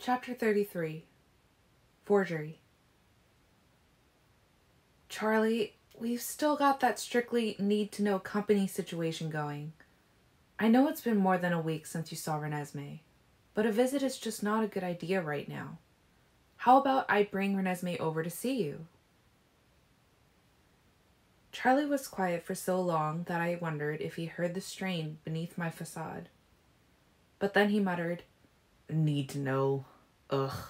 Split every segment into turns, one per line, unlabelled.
Chapter 33. Forgery. Charlie, we've still got that strictly need-to-know company situation going. I know it's been more than a week since you saw Renesmee, but a visit is just not a good idea right now. How about I bring Renesmee over to see you? Charlie was quiet for so long that I wondered if he heard the strain beneath my facade. But then he muttered, "Need to know. Ugh."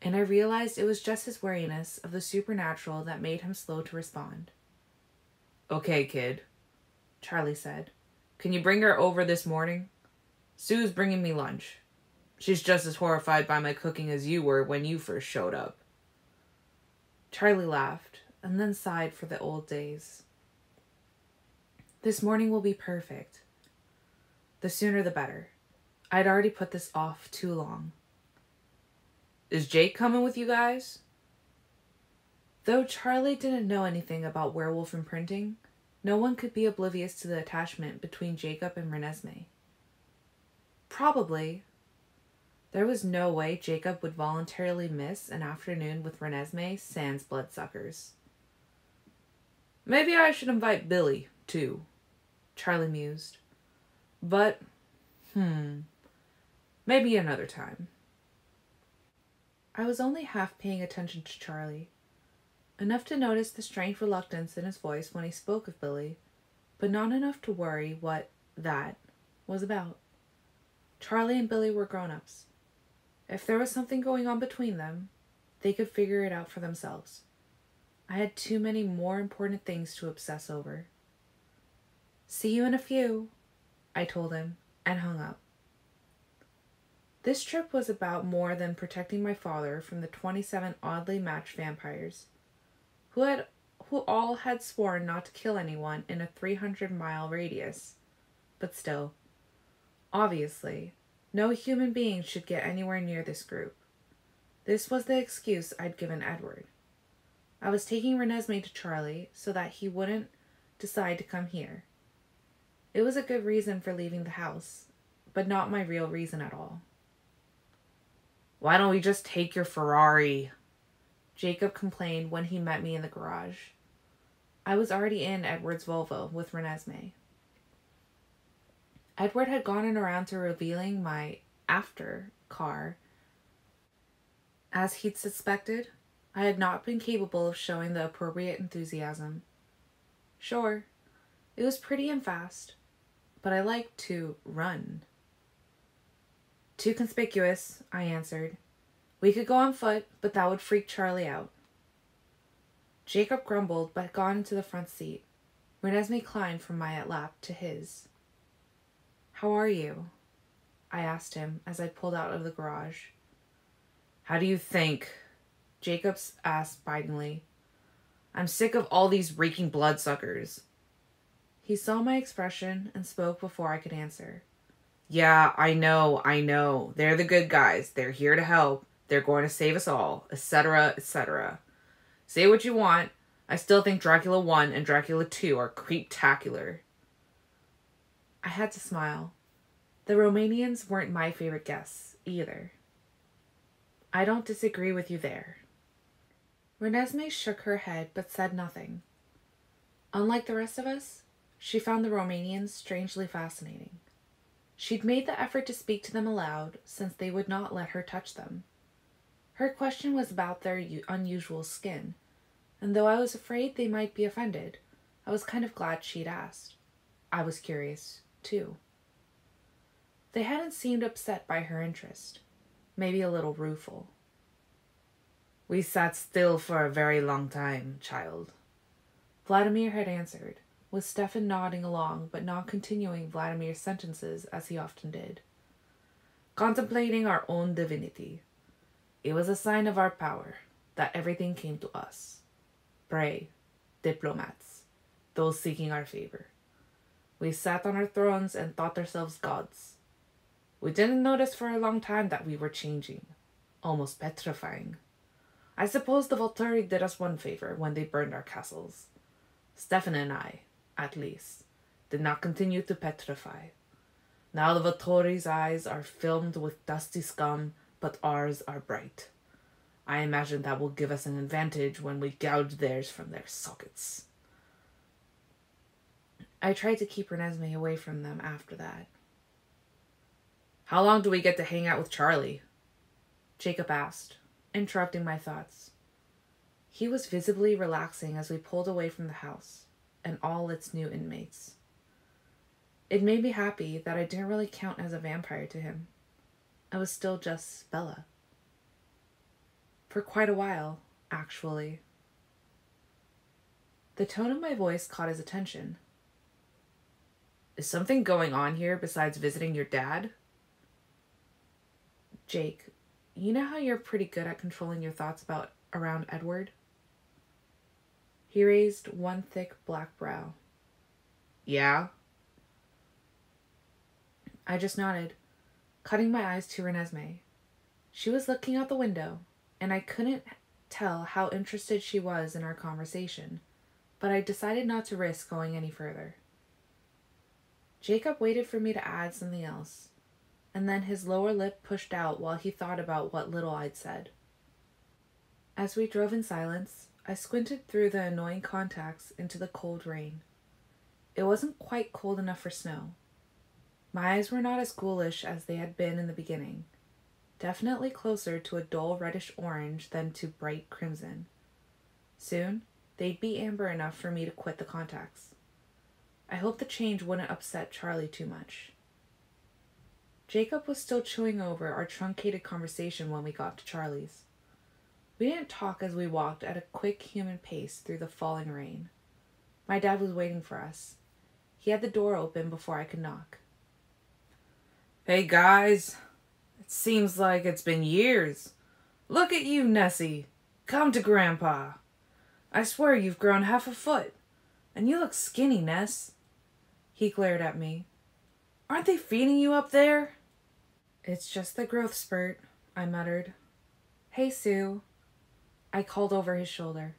And I realized it was just his wariness of the supernatural that made him slow to respond. "Okay, kid," Charlie said. "Can you bring her over this morning? Sue's bringing me lunch. She's just as horrified by my cooking as you were when you first showed up." Charlie laughed, and then sighed for the old days. This morning will be perfect. The sooner the better. I'd already put this off too long. "Is Jake coming with you guys?" Though Charlie didn't know anything about werewolf imprinting, no one could be oblivious to the attachment between Jacob and Renesmee. Probably. There was no way Jacob would voluntarily miss an afternoon with Renesmee sans bloodsuckers. "Maybe I should invite Billy, too," Charlie mused. "But, maybe another time." I was only half paying attention to Charlie, enough to notice the strange reluctance in his voice when he spoke of Billy, but not enough to worry what that was about. Charlie and Billy were grown-ups. If there was something going on between them, they could figure it out for themselves. I had too many more important things to obsess over. "See you in a few," I told him, and hung up. This trip was about more than protecting my father from the 27 oddly matched vampires, who all had sworn not to kill anyone in a 300-mile radius. But still, obviously, no human being should get anywhere near this group. This was the excuse I'd given Edward. I was taking Renesmee to Charlie so that he wouldn't decide to come here. It was a good reason for leaving the house, but not my real reason at all. "Why don't we just take your Ferrari?" Jacob complained when he met me in the garage. I was already in Edward's Volvo with Renesmee. Edward had gone around to revealing my after car. As he'd suspected, I had not been capable of showing the appropriate enthusiasm. Sure, it was pretty and fast, but I liked to run. "Too conspicuous," I answered. "We could go on foot, but that would freak Charlie out." Jacob grumbled, but got into the front seat. Renesmee climbed from my lap to his. "How are you?" I asked him as I pulled out of the garage. "How do you think?" Jacob asked bitingly. "I'm sick of all these reeking bloodsuckers." He saw my expression and spoke before I could answer. "Yeah, I know. They're the good guys. They're here to help. They're going to save us all, etc., etc. Say what you want. I still think Dracula 1 and Dracula 2 are creeptacular." I had to smile. The Romanians weren't my favorite guests, either. "I don't disagree with you there." Renesmee shook her head but said nothing. Unlike the rest of us, she found the Romanians strangely fascinating. She'd made the effort to speak to them aloud, since they would not let her touch them. Her question was about their unusual skin, and though I was afraid they might be offended, I was kind of glad she'd asked. I was curious, too. They hadn't seemed upset by her interest, maybe a little rueful. "We sat still for a very long time, child," Vladimir had answered, with Stefan nodding along but not continuing Vladimir's sentences as he often did. "Contemplating our own divinity. It was a sign of our power that everything came to us. Pray, diplomats, those seeking our favor. We sat on our thrones and thought ourselves gods. We didn't notice for a long time that we were changing, almost petrifying. I suppose the Volturi did us one favor when they burned our castles. Stefan and I, at least, did not continue to petrify. Now the Volturi's eyes are filmed with dusty scum but ours are bright. I imagine that will give us an advantage when we gouge theirs from their sockets. I tried to keep Renesmee away from them after that. How long do we get to hang out with Charlie? Jacob asked, interrupting my thoughts. He was visibly relaxing as we pulled away from the house and all its new inmates. It made me happy that I didn't really count as a vampire to him. I was still just Bella. For quite a while, actually. The tone of my voice caught his attention. Is something going on here besides visiting your dad? Jake, you know how you're pretty good at controlling your thoughts around Edward? He raised one thick black brow. Yeah? I just nodded, cutting my eyes to Renesmee. She was looking out the window, and I couldn't tell how interested she was in our conversation, but I decided not to risk going any further. Jacob waited for me to add something else, and then his lower lip pushed out while he thought about what little I'd said. As we drove in silence, I squinted through the annoying contacts into the cold rain. It wasn't quite cold enough for snow. My eyes were not as ghoulish as they had been in the beginning, definitely closer to a dull reddish orange than to bright crimson. Soon, they'd be amber enough for me to quit the contacts. I hoped the change wouldn't upset Charlie too much. Jacob was still chewing over our truncated conversation when we got to Charlie's. We didn't talk as we walked at a quick human pace through the falling rain. My dad was waiting for us. He had the door open before I could knock. Hey guys, it seems like it's been years. Look at you, Nessie. Come to Grandpa. I swear you've grown half a foot. And you look skinny, Ness. He glared at me. Aren't they feeding you up there? It's just the growth spurt, I muttered. Hey, Sue. I called over his shoulder.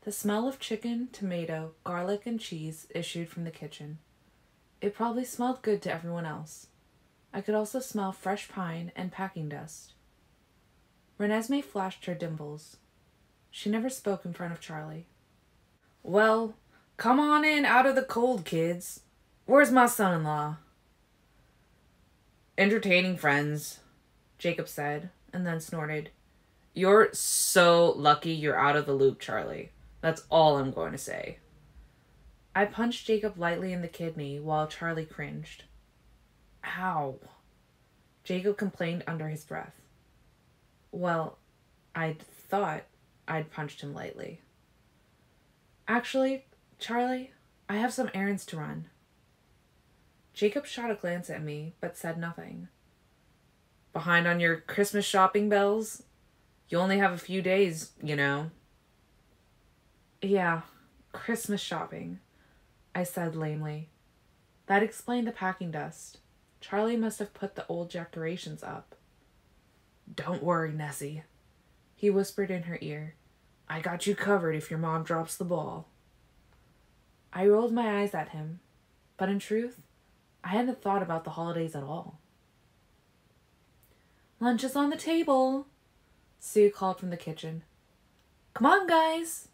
The smell of chicken, tomato, garlic, and cheese issued from the kitchen. It probably smelled good to everyone else. I could also smell fresh pine and packing dust. Renesmee flashed her dimples. She never spoke in front of Charlie. Well, come on in out of the cold, kids. Where's my son-in-law? Entertaining friends, Jacob said, and then snorted. You're so lucky you're out of the loop, Charlie. That's all I'm going to say. I punched Jacob lightly in the kidney while Charlie cringed. Ow. Jacob complained under his breath. Well, I'd thought I'd punched him lightly. Actually, Charlie, I have some errands to run. Jacob shot a glance at me, but said nothing. Behind on your Christmas shopping bells? You only have a few days, you know. Yeah, Christmas shopping, I said lamely. That explained the packing dust. Charlie must have put the old decorations up. Don't worry, Nessie, he whispered in her ear. I got you covered if your mom drops the ball. I rolled my eyes at him, but in truth, I hadn't thought about the holidays at all. Lunch is on the table, Sue called from the kitchen. Come on, guys.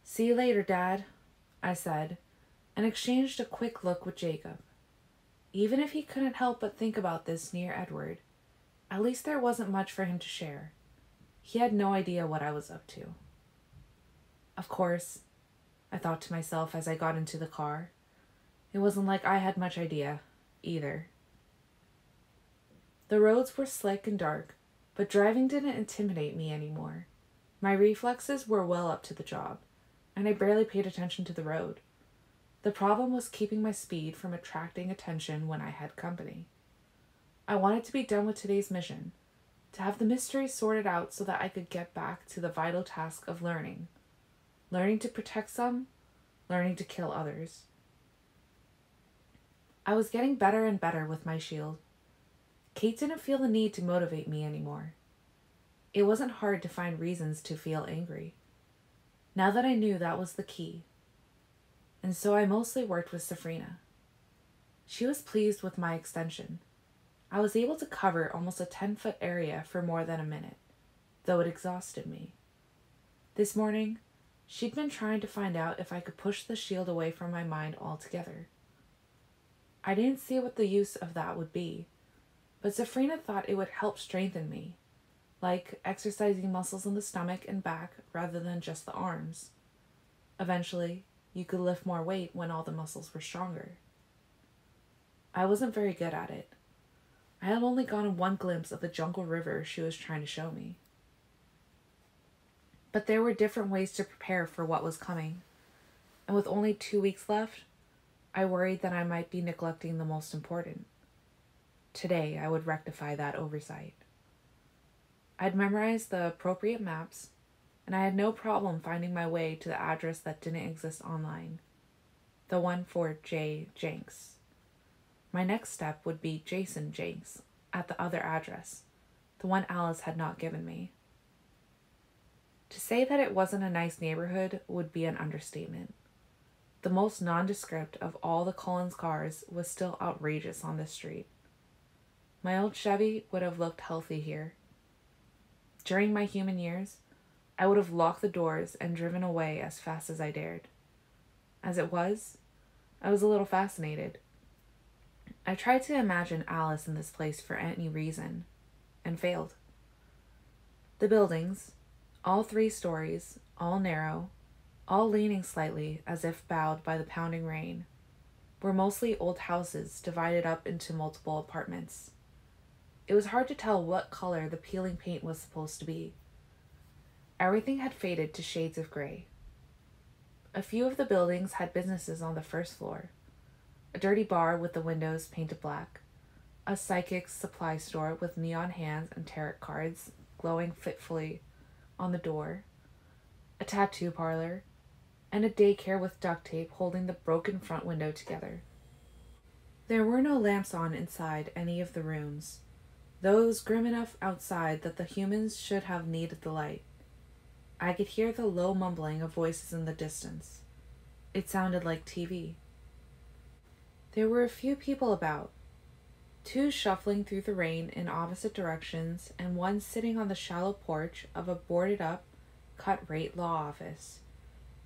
See you later, Dad, I said, and exchanged a quick look with Jacob. Even if he couldn't help but think about this near Edward, at least there wasn't much for him to share. He had no idea what I was up to. Of course, I thought to myself as I got into the car. It wasn't like I had much idea, either. The roads were slick and dark, but driving didn't intimidate me anymore. My reflexes were well up to the job, and I barely paid attention to the road. The problem was keeping my speed from attracting attention when I had company. I wanted to be done with today's mission, to have the mystery sorted out so that I could get back to the vital task of learning. Learning to protect some, learning to kill others. I was getting better and better with my shield. Kate didn't feel the need to motivate me anymore. It wasn't hard to find reasons to feel angry. Now that I knew that was the key. And so I mostly worked with Safrina. She was pleased with my extension. I was able to cover almost a 10-foot area for more than a minute, though it exhausted me. This morning, she'd been trying to find out if I could push the shield away from my mind altogether. I didn't see what the use of that would be, but Zafrina thought it would help strengthen me, like exercising muscles in the stomach and back rather than just the arms. Eventually, you could lift more weight when all the muscles were stronger. I wasn't very good at it. I had only gotten one glimpse of the jungle river she was trying to show me. But there were different ways to prepare for what was coming, and with only 2 weeks left, I worried that I might be neglecting the most important. Today, I would rectify that oversight. I'd memorized the appropriate maps, and I had no problem finding my way to the address that didn't exist online, the one for J. Jenks. My next step would be Jason Jenks at the other address, the one Alice had not given me. To say that it wasn't a nice neighborhood would be an understatement. The most nondescript of all the Collins cars was still outrageous on this street. My old Chevy would have looked healthy here. During my human years, I would have locked the doors and driven away as fast as I dared. As it was, I was a little fascinated. I tried to imagine Alice in this place for any reason, and failed. The buildings, all 3 stories, all narrow, all leaning slightly as if bowed by the pounding rain, were mostly old houses divided up into multiple apartments. It was hard to tell what color the peeling paint was supposed to be. Everything had faded to shades of gray. A few of the buildings had businesses on the first floor. A dirty bar with the windows painted black, a psychic's supply store with neon hands and tarot cards glowing fitfully on the door, a tattoo parlor, and a daycare with duct tape holding the broken front window together. There were no lamps on inside any of the rooms, though it was grim enough outside that the humans should have needed the light. I could hear the low mumbling of voices in the distance. It sounded like TV. There were a few people about, 2 shuffling through the rain in opposite directions and one sitting on the shallow porch of a boarded-up, cut-rate law office,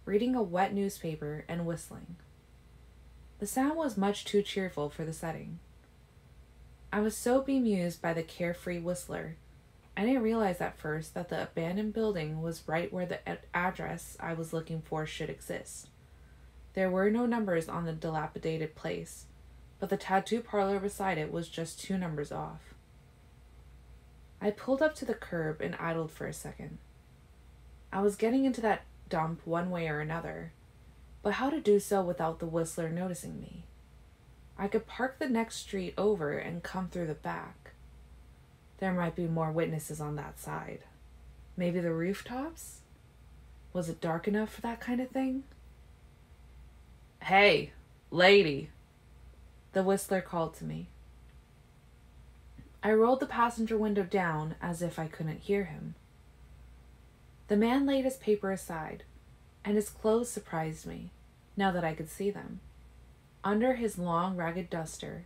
reading a wet newspaper and whistling. The sound was much too cheerful for the setting. I was so bemused by the carefree whistler, I didn't realize at first that the abandoned building was right where the address I was looking for should exist. There were no numbers on the dilapidated place, but the tattoo parlor beside it was just 2 numbers off. I pulled up to the curb and idled for a second. I was getting into that dump one way or another, but how to do so without the whistler noticing me? I could park the next street over and come through the back. There might be more witnesses on that side. Maybe the rooftops? Was it dark enough for that kind of thing? "Hey, lady," the whistler called to me. I rolled the passenger window down as if I couldn't hear him. The man laid his paper aside, and his clothes surprised me, now that I could see them. Under his long, ragged duster,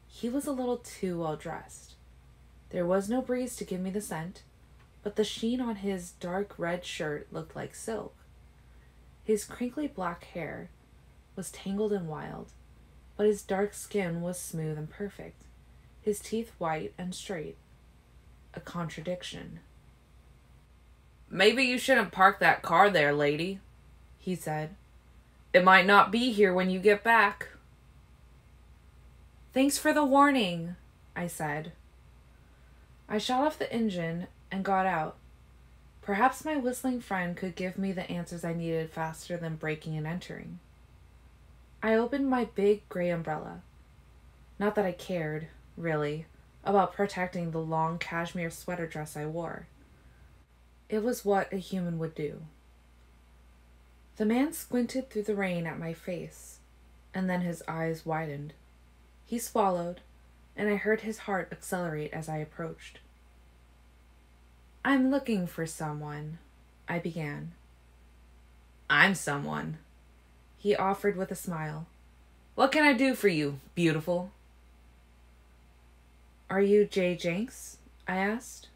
he was a little too well dressed. There was no breeze to give me the scent, but the sheen on his dark red shirt looked like silk. His crinkly black hair was tangled and wild, but his dark skin was smooth and perfect, his teeth white and straight. A contradiction. "Maybe you shouldn't park that car there, lady," he said. "It might not be here when you get back." "Thanks for the warning," I said. I shut off the engine and got out. Perhaps my whistling friend could give me the answers I needed faster than breaking and entering. I opened my big gray umbrella. Not that I cared, really, about protecting the long cashmere sweater dress I wore. It was what a human would do. The man squinted through the rain at my face, and then his eyes widened. He swallowed, and I heard his heart accelerate as I approached. "I'm looking for someone," I began. "I'm someone," he offered with a smile. "What can I do for you, beautiful?" Are you Jay Jenks? I asked.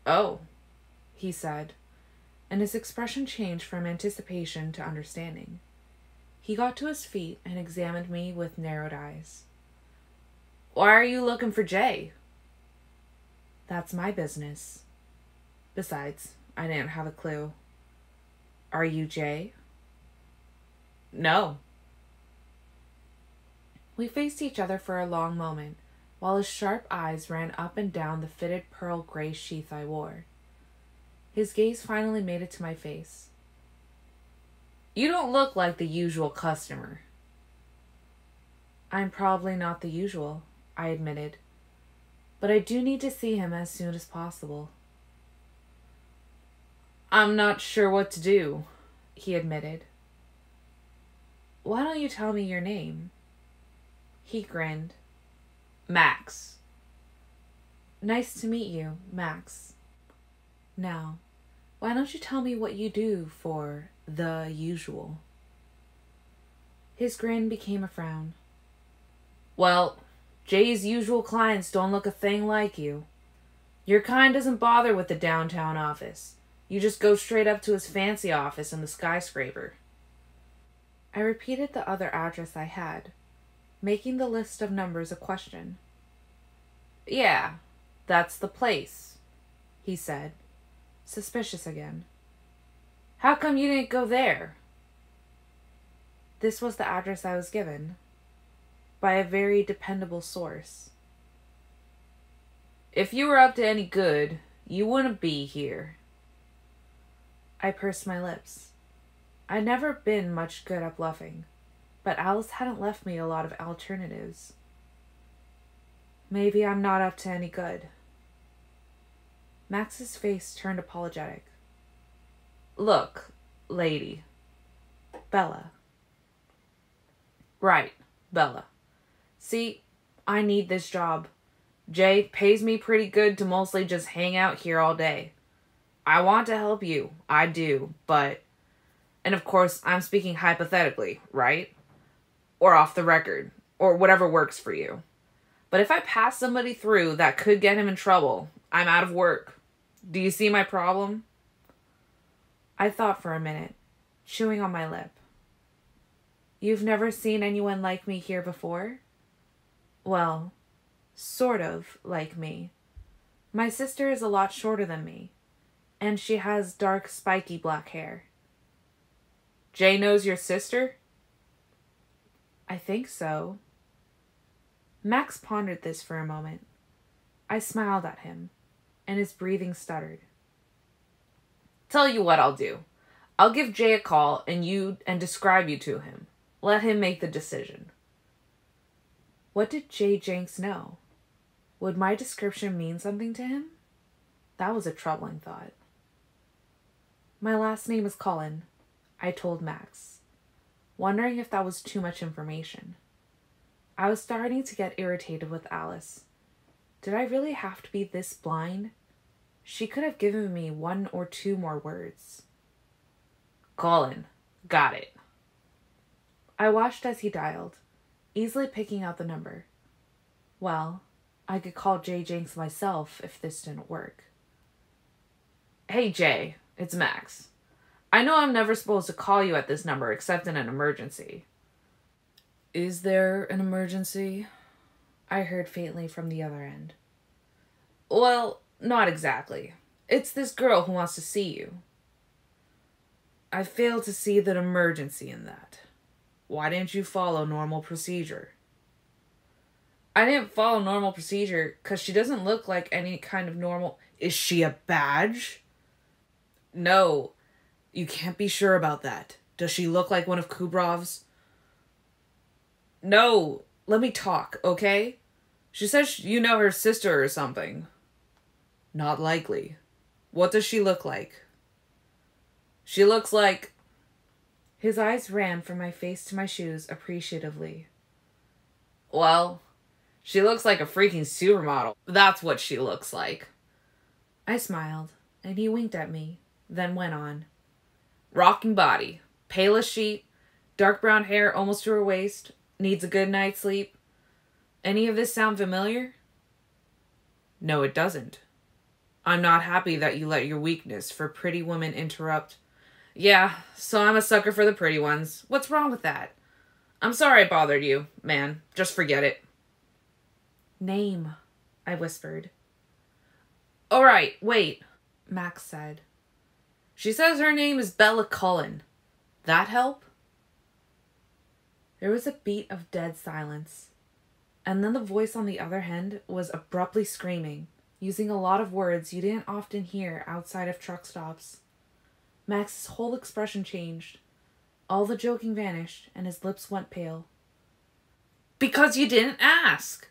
Oh,
He said, and his expression changed from anticipation to understanding. He got to his feet and examined me with narrowed eyes.
Why are you looking for Jay?
That's my business. Besides, I didn't have a clue. Are you Jay?
No.
We faced each other for a long moment, while his sharp eyes ran up and down the fitted pearl gray sheath I wore. His gaze finally made it to my face.
You don't look like the usual customer.
I'm probably not the usual, I admitted, but I do need to see him as soon as possible.
I'm not sure what to do,
he admitted. Why don't you tell me your name? He grinned.
Max.
Nice to meet you, Max. Now, why don't you tell me what you do for the usual? His grin became a frown.
Well, Jay's usual clients don't look a thing like you. Your kind doesn't bother with the downtown office. You just go straight up to his fancy office in the skyscraper.
I repeated the other address I had, making the list of numbers a question.
Yeah, that's the place,
he said, suspicious again.
How come you didn't go there?
This was the address I was given, by a very dependable source.
If you were up to any good, you wouldn't be here.
I pursed my lips. I'd never been much good at bluffing, but Alice hadn't left me a lot of alternatives. Maybe I'm not up to any good. Max's face turned apologetic.
Look, lady.
Bella.
Right, Bella. See, I need this job. Jay pays me pretty good to mostly just hang out here all day. I want to help you, I do, but... And of course, I'm speaking hypothetically, right? Or off the record, or whatever works for you. But if I pass somebody through that could get him in trouble, I'm out of work. Do you see my problem?
I thought for a minute, chewing on my lip. You've never seen anyone like me here before? Well, sort of like me. My sister is a lot shorter than me, and she has dark, spiky black hair.
Jay knows your sister?
I think so. Max pondered this for a moment. I smiled at him, and his breathing stuttered.
Tell you what I'll do. I'll give Jay a call and describe you to him. Let him make the decision.
What did Jay Jenks know? Would my description mean something to him? That was a troubling thought. My last name is Cullen, I told Max, wondering if that was too much information. I was starting to get irritated with Alice. Did I really have to be this blind? She could have given me 1 or 2 more words.
Colin, got it.
I watched as he dialed, easily picking out the number. Well, I could call Jay Jenks myself if this didn't work.
Hey Jay, it's Max. I know I'm never supposed to call you at this number except in an emergency.
Is there an emergency? I heard faintly from the other end.
Well, not exactly. It's this girl who wants to see you. I fail to see the emergency in that. Why didn't you follow normal procedure? I didn't follow normal procedure because she doesn't look like any kind of normal... Is she a badge? No, you can't be sure about that. Does she look like one of Kubrov's? No, let me talk, okay? She says you know her sister or something. Not likely. What does she look like? She looks like...
His eyes ran from my face to my shoes appreciatively.
Well, she looks like a freaking supermodel. That's what she looks like.
I smiled, and he winked at me, then went on.
Rocking body, pale as sheet, dark brown hair almost to her waist, needs a good night's sleep. Any of this sound familiar? No, it doesn't. I'm not happy that you let your weakness for pretty women interrupt. Yeah, so I'm a sucker for the pretty ones. What's wrong with that? I'm sorry I bothered you, man. Just forget it.
Name, I whispered.
All right, wait,
Max said.
She says her name is Bella Cullen. That help?
There was a beat of dead silence. And then the voice on the other end was abruptly screaming, using a lot of words you didn't often hear outside of truck stops. Max's whole expression changed. All the joking vanished, and his lips went pale.
Because you didn't ask,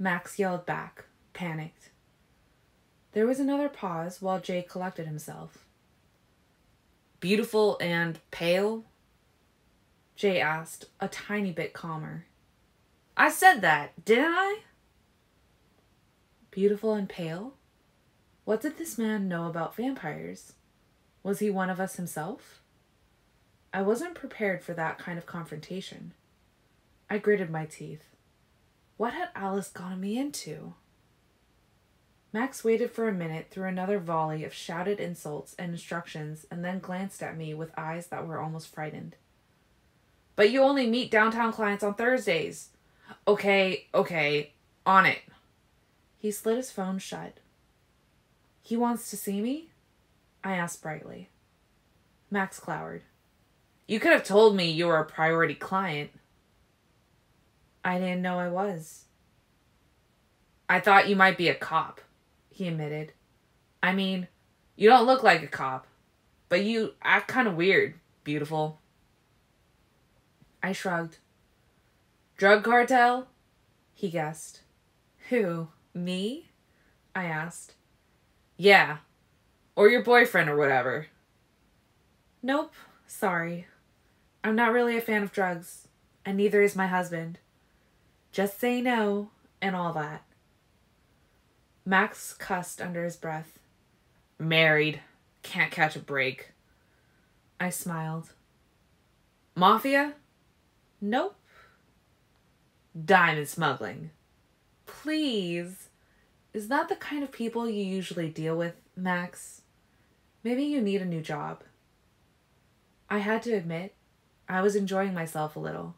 Max yelled back, panicked. There was another pause while Jay collected himself.
Beautiful and pale?
Jay asked, a tiny bit calmer.
I said that, didn't I?
Beautiful and pale? What did this man know about vampires? Was he one of us himself? I wasn't prepared for that kind of confrontation. I gritted my teeth. What had Alice gotten me into? Max waited for a minute through another volley of shouted insults and instructions and then glanced at me with eyes that were almost frightened.
But you only meet downtown clients on Thursdays. Okay, on it.
He slid his phone shut. He wants to see me? I asked brightly. Max glowered.
You could have told me you were a priority client.
I didn't know I was.
I thought you might be a cop, he admitted. I mean, you don't look like a cop, but you act kind of weird, beautiful.
I shrugged.
Drug cartel?
He guessed. Who? Me? I asked.
Yeah. Or your boyfriend or whatever.
Nope. Sorry. I'm not really a fan of drugs, and neither is my husband. Just say no, and all that. Max cussed under his breath.
Married. Can't catch a break.
I smiled.
Mafia?
Nope.
Diamond smuggling.
Please. Is that the kind of people you usually deal with, Max? Maybe you need a new job. I had to admit, I was enjoying myself a little.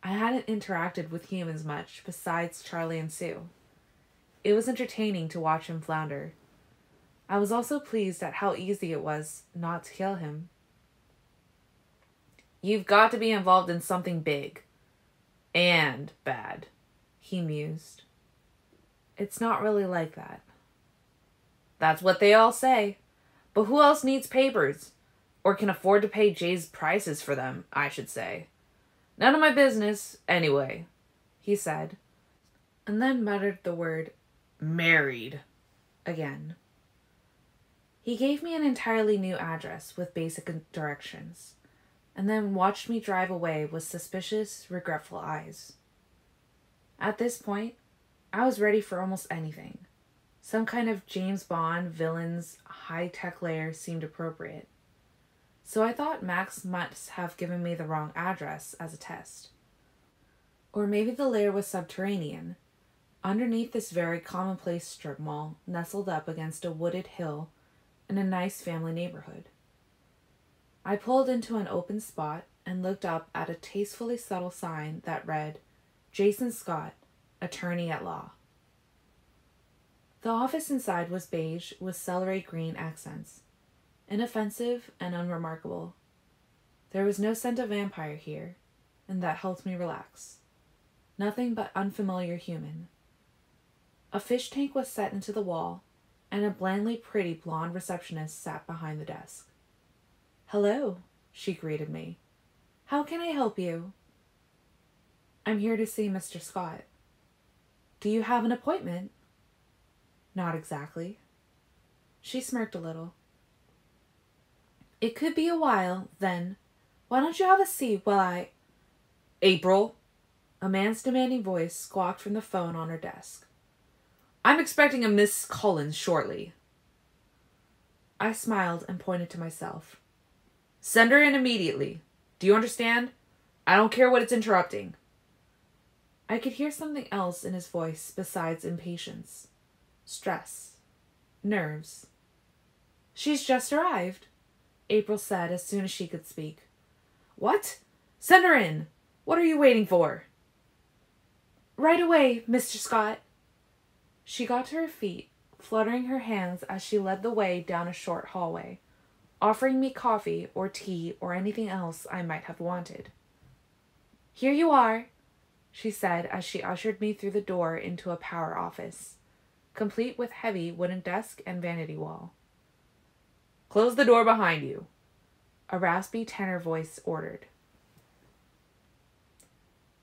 I hadn't interacted with humans much besides Charlie and Sue. It was entertaining to watch him flounder. I was also pleased at how easy it was not to kill him.
You've got to be involved in something big. And bad, he mused.
It's not really like that.
That's what they all say. But who else needs papers? Or can afford to pay Jay's prices for them, I should say. None of my business, anyway, he said,
and then muttered the word
married
again. He gave me an entirely new address with basic directions, and then watched me drive away with suspicious, regretful eyes. At this point, I was ready for almost anything. Some kind of James Bond villain's high-tech lair seemed appropriate. So I thought Max must have given me the wrong address as a test. Or maybe the lair was subterranean, underneath this very commonplace strip mall nestled up against a wooded hill in a nice family neighborhood. I pulled into an open spot and looked up at a tastefully subtle sign that read, Jason Scott, Attorney at Law. The office inside was beige with celery green accents, inoffensive and unremarkable. There was no scent of vampire here, and that helped me relax. Nothing but unfamiliar human. A fish tank was set into the wall, and a blandly pretty blonde receptionist sat behind the desk. Hello, she greeted me. How can I help you? I'm here to see Mr. Scott. Do you have an appointment? Not exactly. She smirked a little. It could be a while, then. Why don't you have a seat while I...
April?
A man's demanding voice squawked from the phone on her desk.
I'm expecting a Miss Collins shortly.
I smiled and pointed to myself.
Send her in immediately. Do you understand? I don't care what it's interrupting.
I could hear something else in his voice besides impatience. Stress. Nerves. "She's just arrived," April said as soon as she could speak.
"What? Send her in. What are you waiting for?"
"Right away, Mr. Scott." She got to her feet, fluttering her hands as she led the way down a short hallway, offering me coffee or tea or anything else I might have wanted. "Here you are," she said as she ushered me through the door into a power office, complete with heavy wooden desk and vanity wall.
"Close the door behind you,"
a raspy tenor voice ordered.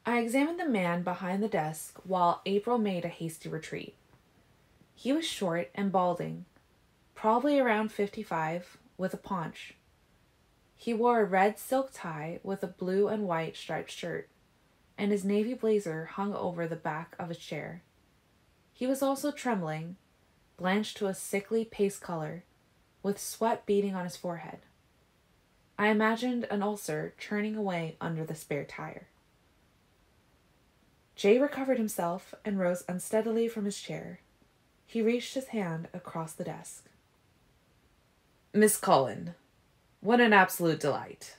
I examined the man behind the desk while April made a hasty retreat. He was short and balding, probably around 55, with a paunch. He wore a red silk tie with a blue and white striped shirt, and his navy blazer hung over the back of a chair. He was also trembling, blanched to a sickly paste color, with sweat beading on his forehead. I imagined an ulcer churning away under the spare tire. Jay recovered himself and rose unsteadily from his chair. He reached his hand across the desk.
"Miss Cullen, what an absolute delight."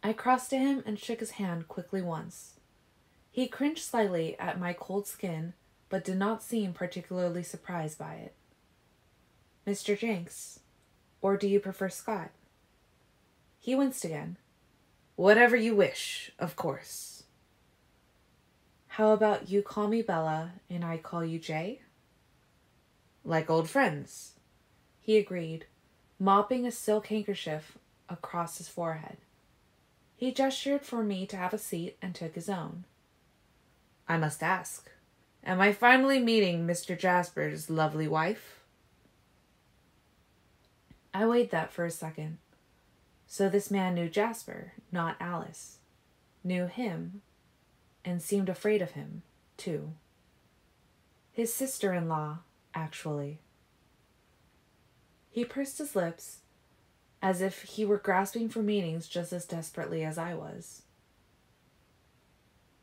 I crossed to him and shook his hand quickly once. He cringed slightly at my cold skin, but did not seem particularly surprised by it. "Mr. Jenks, or do you prefer Scott?" He winced again.
"Whatever you wish, of course."
"How about you call me Bella and I call you Jay?"
"Like old friends,"
he agreed, mopping a silk handkerchief across his forehead. He gestured for me to have a seat and took his own.
"I must ask, am I finally meeting Mr. Jasper's lovely wife?"
I weighed that for a second. So this man knew Jasper, not Alice. Knew him, and seemed afraid of him, too. His sister-in-law, actually. He pursed his lips, as if he were grasping for meanings just as desperately as I was.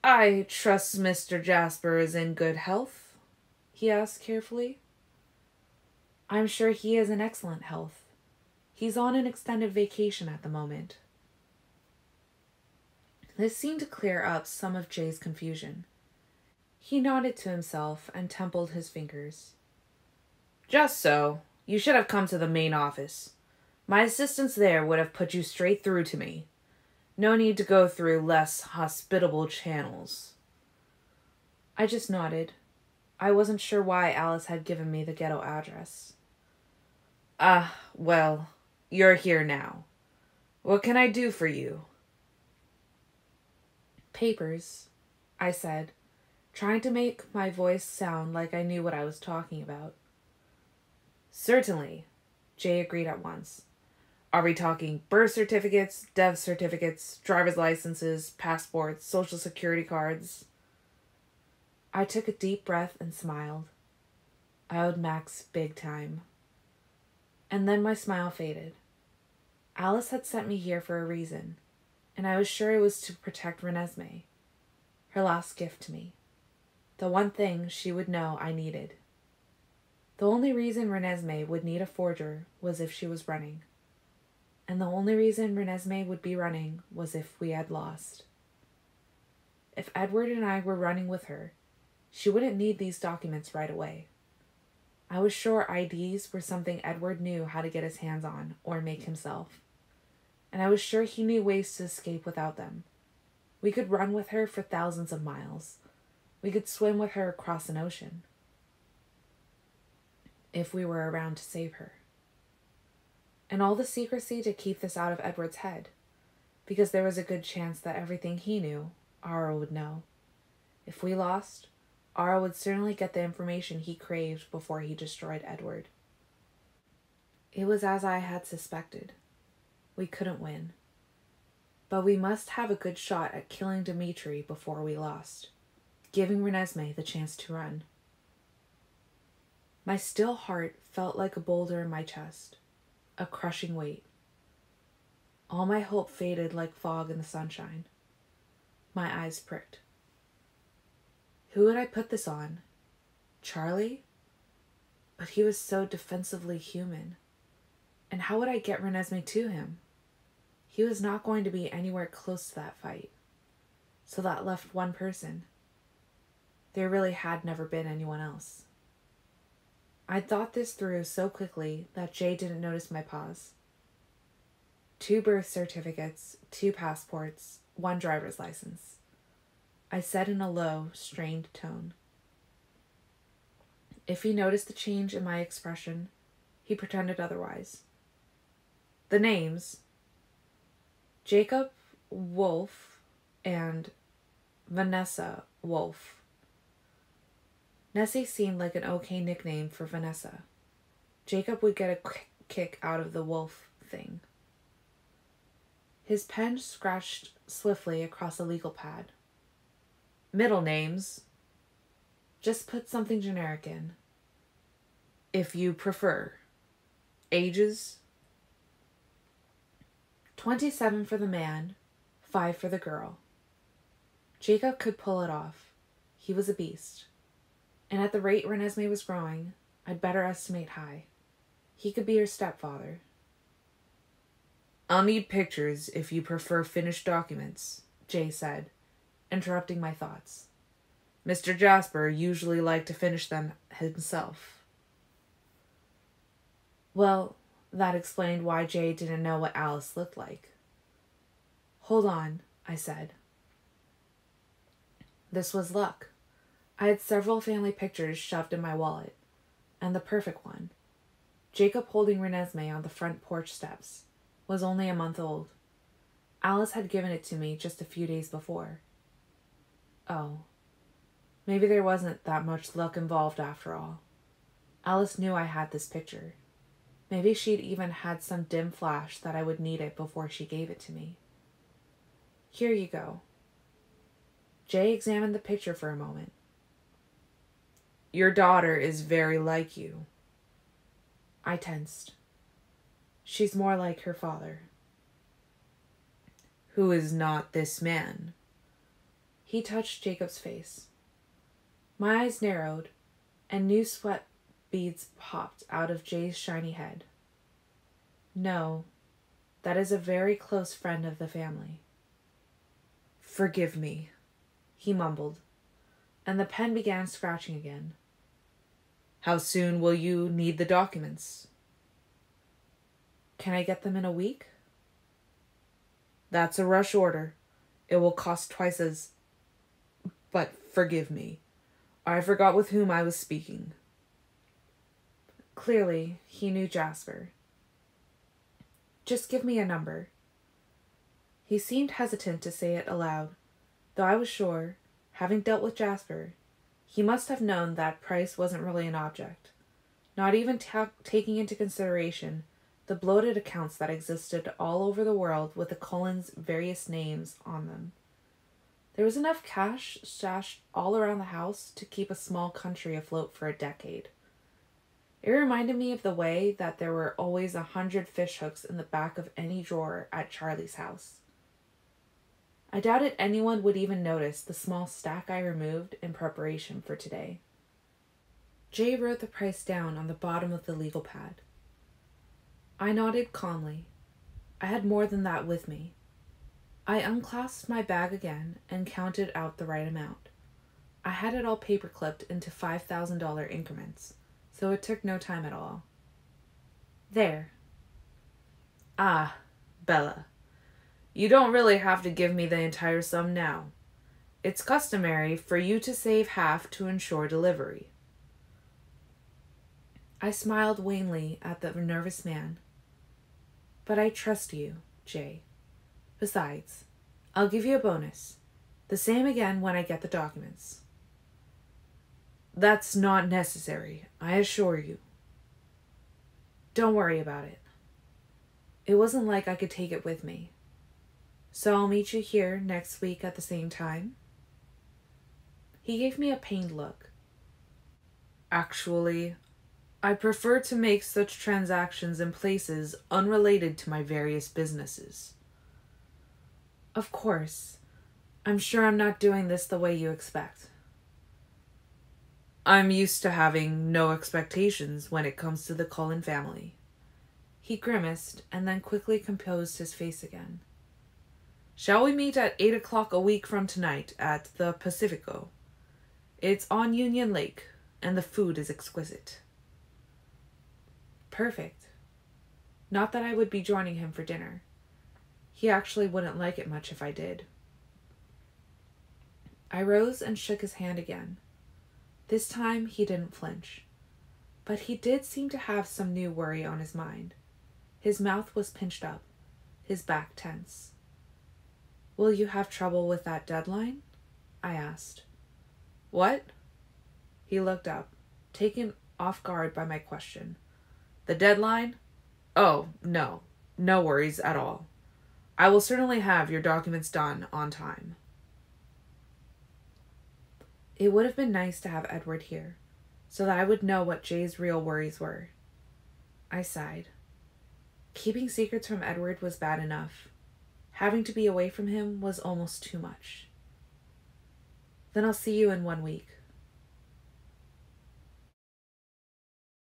"I trust Mr. Jasper is in good health?"
he asked carefully. "I'm sure he is in excellent health. He's on an extended vacation at the moment." This seemed to clear up some of Jay's confusion. He nodded to himself and templed his fingers.
"Just so. You should have come to the main office. My assistants there would have put you straight through to me. No need to go through less hospitable channels."
I just nodded. I wasn't sure why Alice had given me the ghetto address.
Well, you're here now. What can I do for you?"
"Papers," I said, trying to make my voice sound like I knew what I was talking about.
"Certainly," Jay agreed at once. "Are we talking birth certificates, death certificates, driver's licenses, passports, social security cards?"
I took a deep breath and smiled. I owed Max big time. And then my smile faded. Alice had sent me here for a reason, and I was sure it was to protect Renesmee, her last gift to me, the one thing she would know I needed. The only reason Renesmee would need a forger was if she was running, and the only reason Renesmee would be running was if we had lost. If Edward and I were running with her, she wouldn't need these documents right away. I was sure IDs were something Edward knew how to get his hands on or make himself, and I was sure he knew ways to escape without them. We could run with her for thousands of miles. We could swim with her across an ocean. If we were around to save her. And all the secrecy to keep this out of Edward's head, because there was a good chance that everything he knew, Ara would know. If we lost, Ara would certainly get the information he craved before he destroyed Edward. It was as I had suspected. We couldn't win. But we must have a good shot at killing Dimitri before we lost, giving Renesmee the chance to run. My still heart felt like a boulder in my chest, a crushing weight. All my hope faded like fog in the sunshine. My eyes pricked. Who would I put this on? Charlie? But he was so defensively human. And how would I get Renesmee to him? He was not going to be anywhere close to that fight. So that left one person. There really had never been anyone else. I'd thought this through so quickly that Jay didn't notice my pause. 2 birth certificates, 2 passports, 1 driver's license. I said in a low, strained tone. If he noticed the change in my expression, he pretended otherwise. The names: Jacob Wolf and Vanessa Wolf. Nessie seemed like an okay nickname for Vanessa. Jacob would get a kick out of the wolf thing. His pen scratched swiftly across a legal pad. Middle names. Just put something generic in. If you prefer. Ages. 27 for the man, 5 for the girl. Jacob could pull it off. He was a beast. And at the rate Renesmee was growing, I'd better estimate high. He could be her stepfather. I'll need pictures if you prefer finished documents, Jay said, interrupting my thoughts. Mr. Jasper usually liked to finish them himself. Well, that explained why Jay didn't know what Alice looked like. Hold on, I said. This was luck. I had several family pictures shoved in my wallet, and the perfect one, Jacob holding Renesmee on the front porch steps, was only a month old. Alice had given it to me just a few days before. Oh, maybe there wasn't that much luck involved after all. Alice knew I had this picture. Maybe she'd even had some dim flash that I would need it before she gave it to me. Here you go. Jay examined the picture for a moment. Your daughter is very like you. I tensed. She's more like her father. Who is not this man? He touched Jacob's face. My eyes narrowed, and new sweat beads popped out of Jay's shiny head. No, that is a very close friend of the family. Forgive me, he mumbled, and the pen began scratching again. How soon will you need the documents? Can I get them in a week? That's a rush order. It will cost twice as... But forgive me. I forgot with whom I was speaking. Clearly, he knew Jasper. Just give me a number. He seemed hesitant to say it aloud, though I was sure, having dealt with Jasper, he must have known that price wasn't really an object, not even taking into consideration the bloated accounts that existed all over the world with the Cullens' various names on them. There was enough cash stashed all around the house to keep a small country afloat for a decade. It reminded me of the way that there were always 100 fishhooks in the back of any drawer at Charlie's house. I doubted anyone would even notice the small stack I removed in preparation for today. Jay wrote the price down on the bottom of the legal pad. I nodded calmly. I had more than that with me. I unclasped my bag again and counted out the right amount. I had it all paper-clipped into $5,000 increments, so it took no time at all. There. Ah, Bella. You don't really have to give me the entire sum now. It's customary for you to save half to ensure delivery. I smiled wanly at the nervous man. But I trust you, Jay. Besides, I'll give you a bonus. The same again when I get the documents. That's not necessary, I assure you. Don't worry about it. It wasn't like I could take it with me. So I'll meet you here next week at the same time? He gave me a pained look. Actually, I prefer to make such transactions in places unrelated to my various businesses. Of course. I'm sure I'm not doing this the way you expect.
I'm used to having no expectations when it comes to the Cullen family.
He grimaced and then quickly composed his face again.
Shall we meet at 8 o'clock a week from tonight at the Pacifico? It's on Union Lake, and the food is exquisite.
Perfect. Not that I would be joining him for dinner. He actually wouldn't like it much if I did. I rose and shook his hand again. This time he didn't flinch. But he did seem to have some new worry on his mind. His mouth was pinched up, his back tense. Will you have trouble with that deadline? I asked.
What?
He looked up, taken off guard by my question.
The deadline? Oh, no. No worries at all. I will certainly have your documents done on time.
It would have been nice to have Edward here, so that I would know what Jay's real worries were. I sighed. Keeping secrets from Edward was bad enough. Having to be away from him was almost too much. Then I'll see you in 1 week.